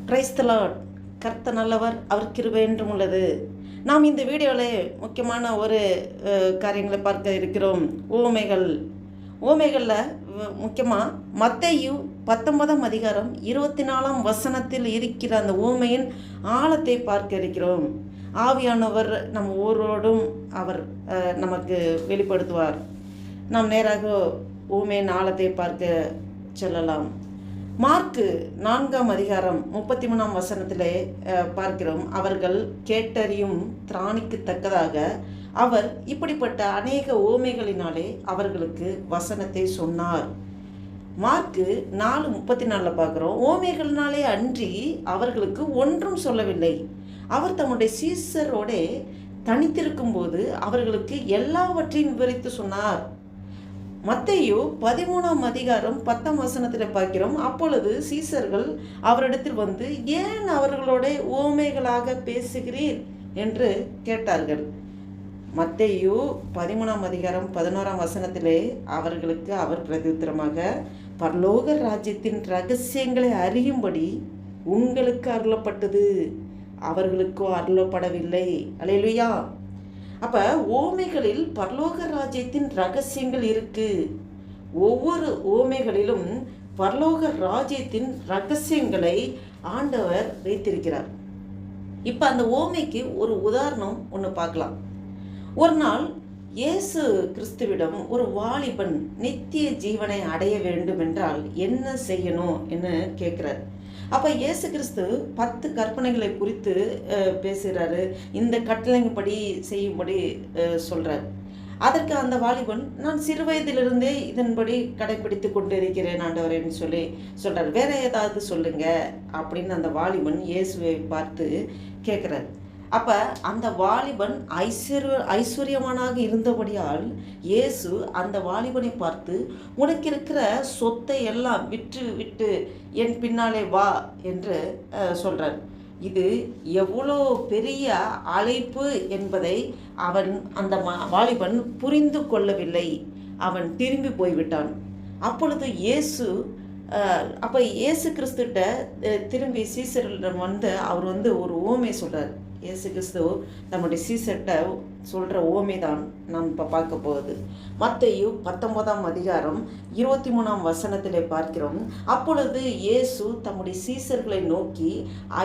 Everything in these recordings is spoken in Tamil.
Praise the Lord. கர்த்தர் நல்லவர், அவர் கிருபை என்றும் உள்ளது. நாம் இந்த வீடியோவில் முக்கியமான ஒரு காரியங்களை பார்க்க இருக்கிறோம். ஓமைகளில் முக்கியமாக மத்தேயு 19ஆம் அதிகாரம் 24ஆம் வசனத்தில் இருக்கிற அந்த ஓமையின் ஆழத்தை பார்க்க இருக்கிறோம். ஆவியானவர் நம் ஒவ்வொருவரோடும் அவர் நமக்கு வெளிப்படுத்துவார். நாம் நேராக ஓமையின் ஆழத்தை பார்க்க செல்லலாம். மார்க்கு 4ஆம் அதிகாரம் 33ஆம் வசனத்திலே பார்க்கிறோம். அவர்கள் கேட்டறியும் திராணிக்கு தக்கதாக அவர் இப்படிப்பட்ட அநேக ஓமைகளினாலே அவர்களுக்கு வசனத்தை சொன்னார். மார்க்கு 4:34 பார்க்கிறோம். ஓமைகளினாலே அன்றி அவர்களுக்கு ஒன்றும் சொல்லவில்லை. அவர் தம்முடைய சீசரோட தனித்திருக்கும் போது அவர்களுக்கு எல்லாவற்றையும் விவரித்து சொன்னார். மத்தேயு 13ஆம் அதிகாரம் 10ஆம் வசனத்தில் பார்க்கிறோம். அப்பொழுது சீசர்கள் அவரிடத்தில் வந்து, ஏன் அவர்களோட ஓமைகளாக பேசுகிறீர் என்று கேட்டார்கள். மத்தேயு 13ஆம் அதிகாரம் 11ஆம் வசனத்திலே அவர்களுக்கு அவர் பிரதியுத்தரமாக, பரலோக ராஜ்யத்தின் இரகசியங்களை அறியும்படி உங்களுக்கு அருளப்பட்டது, அவர்களுக்கோ அருளப்படவில்லை. அல்லேலூயா. அப்போ ஓமைகளில் பரலோக ராஜ்யத்தின் ரகசியங்கள் இருக்கு. ஒவ்வொரு ஓமைகளிலும் பரலோக ராஜ்யத்தின் ரகசியங்களை ஆண்டவர் வைத்திருக்கிறார். இப்போ அந்த ஓமைக்கு ஒரு உதாரணம் ஒன்று பார்க்கலாம். ஒரு நாள் இயேசு கிறிஸ்துவிடம் ஒரு வாலிபன் நித்திய ஜீவனை அடைய வேண்டும் என்றால் என்ன செய்யணும் என்று கேட்குறார். அப்போ இயேசு கிறிஸ்து 10 கற்பனைகளை குறித்து பேசுகிறாரு. இந்த கட்டளைப்படி செய்யும்படி சொல்கிறார். அதற்கு அந்த வாலிபன், நான் சிறு வயதிலிருந்தே இதன்படி கடைப்பிடித்து கொண்டு இருக்கிறேன் ஆண்டவரேன்னு சொல்லி சொல்கிறார். வேற ஏதாவது சொல்லுங்க அப்படின்னு அந்த வாலிபன் இயேசுவை பார்த்து கேட்குறார். அப்போ அந்த வாலிபன் ஐஸ்வர்யமானாக இருந்தபடியால் இயேசு அந்த வாலிபனை பார்த்து, உனக்கு இருக்கிற சொத்தை எல்லாம் விட்டு என் பின்னாலே வா என்று சொல்கிறார். இது எவ்வளோ பெரிய அழைப்பு என்பதை அந்த வாலிபன் புரிந்து கொள்ளவில்லை. அவன் திரும்பி போய்விட்டான். அப்பொழுது இயேசு கிறிஸ்துட்ட திரும்பி சீசரிடம் வந்து அவர் ஒரு ஓமை சொல்கிறார். இயேசு கிறிஸ்து நம்முடைய சீசர்கிட்ட சொல்கிற ஓமை தான் நாம் இப்போ பார்க்க போகுது. மத்தேயு 19ஆம் அதிகாரம் 23ஆம் வசனத்திலே பார்க்கிறோம். அப்பொழுது இயேசு தம்முடைய சீசர்களை நோக்கி,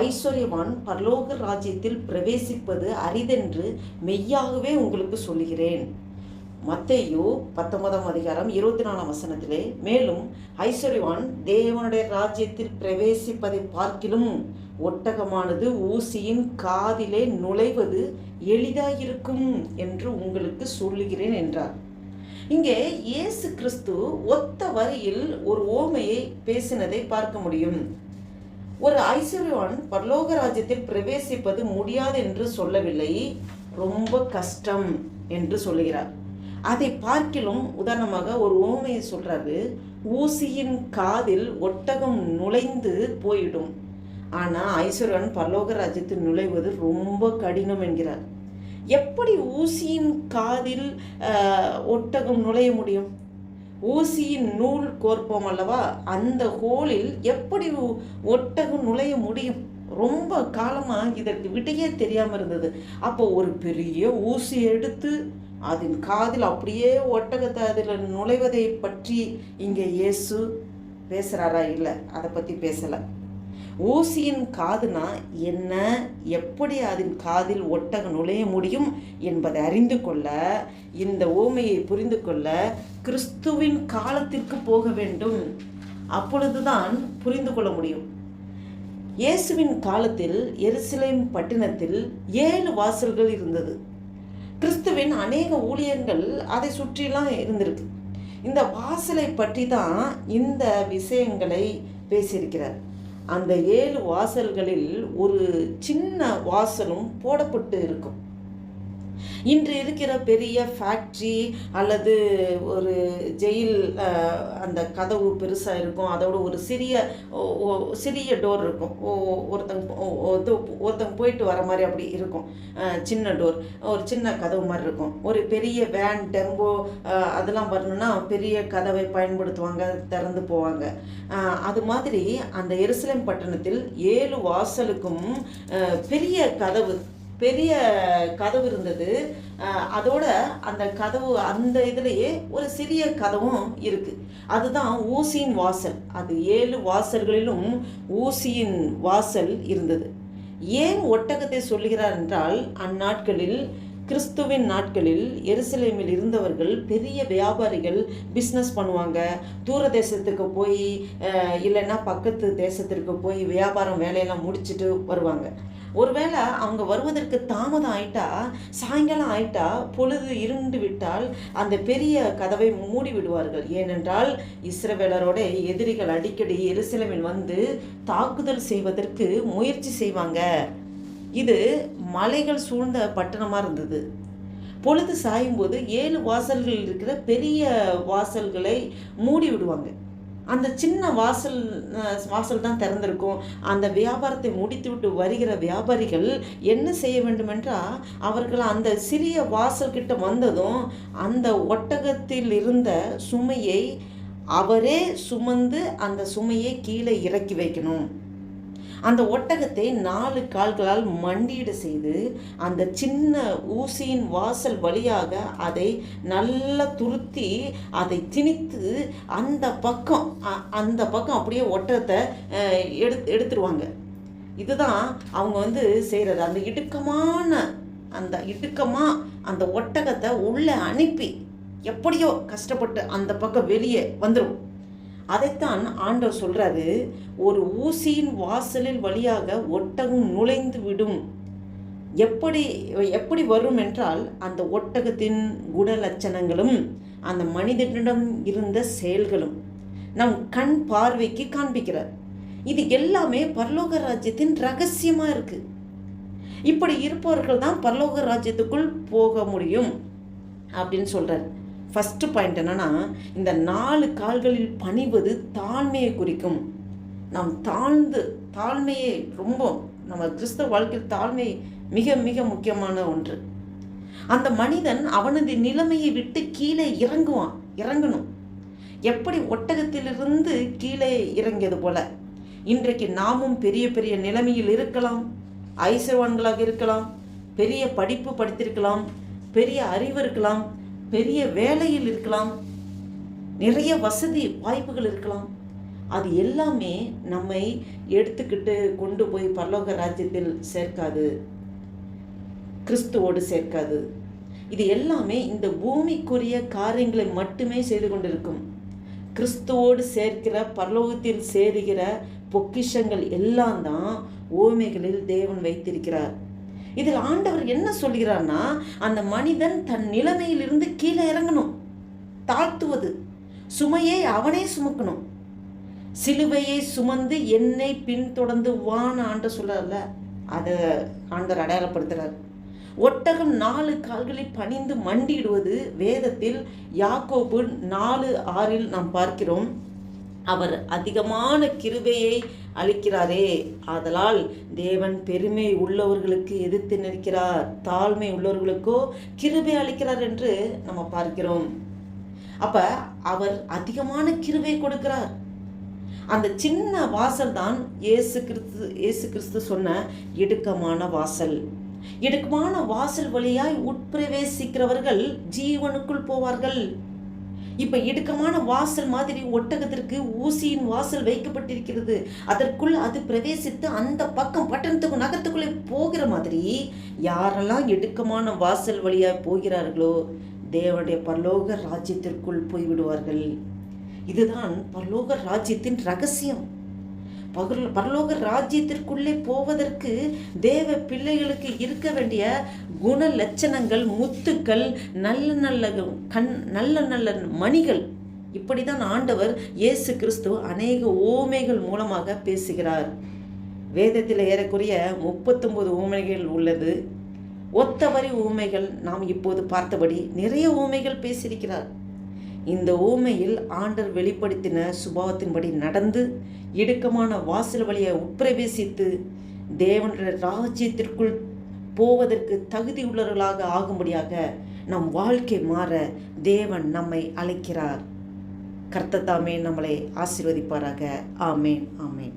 ஐஸ்வர்யவான் பரலோக ராஜ்யத்தில் பிரவேசிப்பது அரிதென்று மெய்யாகவே உங்களுக்கு சொல்லுகிறேன். மத்தேயு 19ஆம் அதிகாரம் 24ஆம் வசனத்திலே, மேலும் ஐஸ்வர்யவான் தேவனுடைய ராஜ்யத்தில் பிரவேசிப்பதை பார்க்கிலும் ஒட்டகமானது ஊசியின் காதிலே நுழைவது எளிதாயிருக்கும் என்று உங்களுக்கு சொல்லுகிறேன் என்றார். இங்கே இயேசு கிறிஸ்து ஒத்த வரியில் ஒரு ஓமையை பேசினதை பார்க்க முடியும். ஒரு ஐஸ்வர்யவான் பரலோக ராஜ்யத்தில் பிரவேசிப்பது முடியாது என்று சொல்லவில்லை, ரொம்ப கஷ்டம் என்று சொல்லுகிறார். அதை பார்க்கிலும் உதாரணமாக ஒரு ஓமையை சொல்றாரு. ஊசியின் காதில் ஒட்டகம் நுழைந்து போயிடும், ஆனால் ஐஸ்வர்யன் பரலோக ராஜ்யத்தில் நுழைவது ரொம்ப கடினம் என்கிறார். எப்படி ஊசியின் காதில் ஒட்டகம் நுழைய முடியும்? ஊசியின் நூல் கோர்ப்போம் அல்லவா, அந்த ஹோலில் எப்படி ஒட்டகம் நுழைய முடியும்? ரொம்ப காலமாக இதற்கு விடையே தெரியாமல் இருந்தது. அப்போ ஒரு பெரிய ஊசி எடுத்து அதன் காதில் அப்படியே ஒட்டகத்தை அதில் நுழைவதை பற்றி இங்கே இயேசு பேசுகிறாரா? இல்லை, அதை பற்றி பேசலை. ஊசியின் காதுனா என்ன, எப்படி அதன் காதில் ஒட்டகம் நுழைய முடியும் என்பதை அறிந்து கொள்ள, இந்த ஓமையை புரிந்து கொள்ள கிறிஸ்துவின் காலத்திற்கு போக வேண்டும். அப்பொழுதுதான் புரிந்து கொள்ள முடியும். இயேசுவின் காலத்தில் எருசலேம் பட்டணத்தில் 7 வாசல்கள் இருந்தது. கிறிஸ்துவின் அநேக ஊழியர்கள் அதை சுற்றிலாம் இருந்திருக்கு. இந்த வாசலை பற்றி தான் இந்த விஷயங்களை பேசியிருக்கிறார். அந்த 7 வாசல்களில் ஒரு சின்ன வாசலும் போடப்பட்டு இருக்கும். இன்று இருக்கிற பெரிய ஃபேக்ட்ரி அல்லது ஒரு ஜெயில், அந்த கதவு பெருசாக இருக்கும், அதோட ஒரு சிறிய டோர் இருக்கும். ஒருத்தங்க போயிட்டு வர மாதிரி அப்படி இருக்கும். சின்ன டோர், ஒரு சின்ன கதவு மாதிரி இருக்கும். ஒரு பெரிய வேன், டெம்போ அதெல்லாம் வரணும்னா பெரிய கதவை பயன்படுத்துவாங்க, திறந்து போவாங்க. அது மாதிரி அந்த எருசலேம் பட்டணத்தில் 7 வாசலுக்கும் பெரிய கதவு இருந்தது. அதோட அந்த கதவு, அந்த இதுலேயே ஒரு சிறிய கதவும் இருக்குது. அதுதான் ஊசியின் வாசல். அது 7 வாசல்களிலும் ஊசியின் வாசல் இருந்தது. ஏன் ஒட்டகத்தை சொல்கிறார் என்றால், அந்நாட்களில், கிறிஸ்துவின் நாட்களில் எருசலேமில் இருந்தவர்கள் பெரிய வியாபாரிகள், பிஸ்னஸ் பண்ணுவாங்க. தூர தேசத்துக்கு போய் இல்லைன்னா பக்கத்து தேசத்திற்கு போய் வியாபாரம் வேலையெல்லாம் முடிச்சுட்டு வருவாங்க. ஒருவேளை அவங்க வருவதற்கு தாமதம் ஆயிட்டா, சாயங்காலம் ஆயிட்டா, பொழுது இருண்டு விட்டால் அந்த பெரிய கதவை மூடி விடுவார்கள். ஏனென்றால் இஸ்ரவேலரோட எதிரிகள் அடிக்கடி எருசலேமில் வந்து தாக்குதல் செய்வதற்கு முயற்சி செய்வாங்க. இது மலைகள் சூழ்ந்த பட்டணமாக இருந்தது. பொழுது சாயும் போது 7 வாசல்கள் இருக்கிற பெரிய வாசல்களை மூடி விடுவாங்க. அந்த சின்ன வாசல் தான் திறந்திருக்கும். அந்த வியாபாரத்தை முடித்துவிட்டு வருகிற வியாபாரிகள் என்ன செய்ய வேண்டுமென்றால், அவர்கள் அந்த சிறிய வாசல் கிட்ட வந்ததும் அந்த ஒட்டகத்தில் இருந்த சுமையை அவரே சுமந்து அந்த சுமையை கீழே இறக்கி வைக்கணும். அந்த ஒட்டகத்தை 4 கால்களால் மண்டியிட செய்து அந்த சின்ன ஊசியின் வாசல் வழியாக அதை நல்லா துருத்தி அதை திணித்து அந்த பக்கம் அப்படியே ஒட்டகத்தை எடுத்துருவாங்க. இதுதான் அவங்க வந்து செய்கிறது. அந்த ஒட்டகத்தை உள்ளே அனுப்பி எப்படியோ கஷ்டப்பட்டு அந்த பக்கம் வெளியே வந்துடும். அதைத்தான் ஆண்டவர் சொல்கிறாரு, ஒரு ஊசியின் வாசலில் வழியாக ஒட்டகம் நுழைந்து விடும். எப்படி வரும் என்றால், அந்த ஒட்டகத்தின் குணலட்சணங்களும் அந்த மனிதனிடம் இருந்த செயல்களும் நம் கண் பார்வைக்கு காண்பிக்கிறார். இது எல்லாமே பரலோக ராஜ்யத்தின் ரகசியமாக இருக்குது. இப்படி இருப்பவர்கள் தான் பரலோக ராஜ்யத்துக்குள் போக முடியும் அப்படின்னு சொல்கிறார். ஃபஸ்ட்டு பாயிண்ட் என்னென்னா, இந்த 4 கால்களில் பணிவது தாழ்மையை குறிக்கும். நாம் தாழ்மையை ரொம்ப, நம்ம கிறிஸ்தவ வாழ்க்கையில் தாழ்மை மிக மிக முக்கியமான ஒன்று. அந்த மனிதன் அவனது நிலைமையை விட்டு கீழே இறங்கணும். எப்படி ஒட்டகத்திலிருந்து கீழே இறங்கியது போல இன்றைக்கு நாமும் பெரிய பெரிய நிலைமையில் இருக்கலாம், ஐஸ்வர்யவான்களாக இருக்கலாம், பெரிய படிப்பு படித்திருக்கலாம், பெரிய அறிவு இருக்கலாம், பெரிய வேலையில் இருக்கலாம், நிறைய வசதி வாய்ப்புகள் இருக்கலாம். அது எல்லாமே நம்மை எடுத்துக்கிட்டு கொண்டு போய் பரலோக ராஜ்யத்தில் சேர்க்காது, கிறிஸ்துவோடு சேர்க்காது. இது எல்லாமே இந்த பூமிக்குரிய காரியங்களை மட்டுமே செய்து கொண்டிருக்கும். கிறிஸ்துவோடு சேர்க்கிற, பரலோகத்தில் சேருகிற பொக்கிஷங்கள் எல்லாம் தான் ஓமைகளில் தேவன் வைத்திருக்கிறார். இதில் ஆண்டவர் என்ன சொல்கிறார்னா, அந்த மனிதன் தன் நிலைமையிலிருந்து கீழே இறங்கணும், தாழ்த்துவது, சுமையை அவனே சுமக்கணும். சிலுவையை சுமந்து என்னை பின்தொடர்ந்து வான்னு ஆண்டவர் சொல்றார்ல, அதை ஆண்டவர் அடையாளப்படுத்துறார். ஒட்டகம் 4 கால்களில் பணிந்து மண்டியிடுவது வேதத்தில் யாக்கோபு 4:6 நாம் பார்க்கிறோம். அவர் அதிகமான கிருபையை அளிக்கிறாரே, ஆதலால் தேவன் பெருமை உள்ளவர்களுக்கு எதிர்த்து நிற்கிறார், தாழ்மை உள்ளவர்களுக்கோ கிருபை அளிக்கிறார் என்று நம்ம பார்க்கிறோம். அப்ப அவர் அதிகமான கிருபை கொடுக்கிறார். அந்த சின்ன வாசல் தான் இயேசு கிறிஸ்து சொன்ன இடுக்கமான வாசல். இடுக்கமான வாசல் வழியாய் உட்பிரவேசிக்கிறவர்கள் ஜீவனுக்குள் போவார்கள். இப்ப இடுக்கமான வாசல் மாதிரி ஒட்டகத்திற்கு ஊசியின் வாசல் வைக்கப்பட்டிருக்கிறது. அதற்குள் அது பிரவேசித்து அந்த பக்கம் பட்டணத்துக்கு நகரத்துக்குள்ளே போகிற மாதிரி யாரெல்லாம் இடுக்கமான வாசல் வழியாக போகிறார்களோ தேவனுடைய பரலோக ராஜ்யத்திற்குள் போய்விடுவார்கள். இதுதான் பரலோக ராஜ்யத்தின் ரகசியம். பரலோக ராஜ்யத்திற்குள்ளே போவதற்கு தேவ பிள்ளைகளுக்கு இருக்க வேண்டிய குண லட்சணங்கள், முத்துக்கள், நல்ல நல்ல மணிகள், இப்படிதான் ஆண்டவர் இயேசு கிறிஸ்து அநேக ஓமைகள் மூலமாக பேசுகிறார். வேதத்தில் ஏறக்குறைய 39 ஓமைகள் உள்ளது. ஒத்தவரி ஊமைகள் நாம் இப்போது பார்த்தபடி நிறைய ஊமைகள் பேசியிருக்கிறார். இந்த ஊமையில் ஆண்டவர் வெளிப்படுத்தின சுபாவத்தின்படி நடந்து இடுக்கமான வாசல் வழியை உட்பிரவேசித்து தேவனுடைய ராஜ்யத்திற்குள் போவதற்கு தகுதி உள்ளவர்களாக ஆகும்படியாக நம் வாழ்க்கை மாற தேவன் நம்மை அழைக்கிறார். கர்த்தர் தாமே நம்மளை ஆசீர்வதிப்பாராக. ஆமேன், ஆமேன்.